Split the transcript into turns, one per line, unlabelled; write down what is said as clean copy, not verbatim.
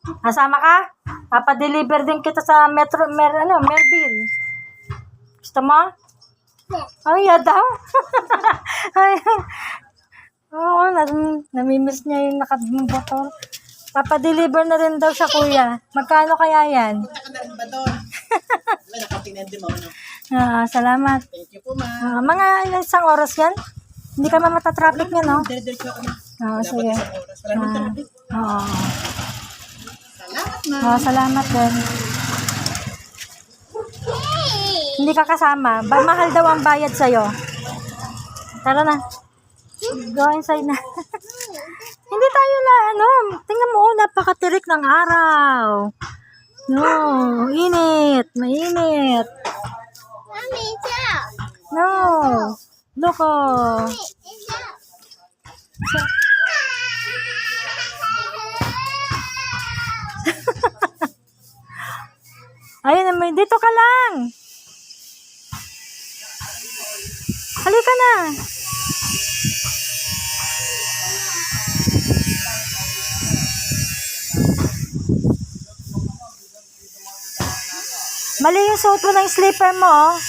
Nasama ka? Papadeliver din kita sa Melville. Gusto mo? Ay, daw. Ay, oo, namimiss niya yung nakamotor. Papadeliver na rin daw siya, kuya. Magkano kaya yan?
Punta ka na rin ba doon? Wala, nakatinindi mo, no?
Salamat.
Thank you po, ma'am.
Mga isang oras yan? Hindi ka mamata-traffic niya, no?
Dire-diretso ako na.
Sige.
Isang oras. Maraming traffic.
Oo.
Salamat, ma'am.
Salamat din. Hindi ka kasama. Mahal daw ang bayad sa'yo. Tara na. Go inside na. Hindi tayo tingnan mo, napakatirik ng araw. No, init. Mainit.
Mommy, it's out.
No. Look, oh.
It's out.
Ayun naman, dito ka lang. Halika na. Mali yung suot mo ng slipper mo, oh.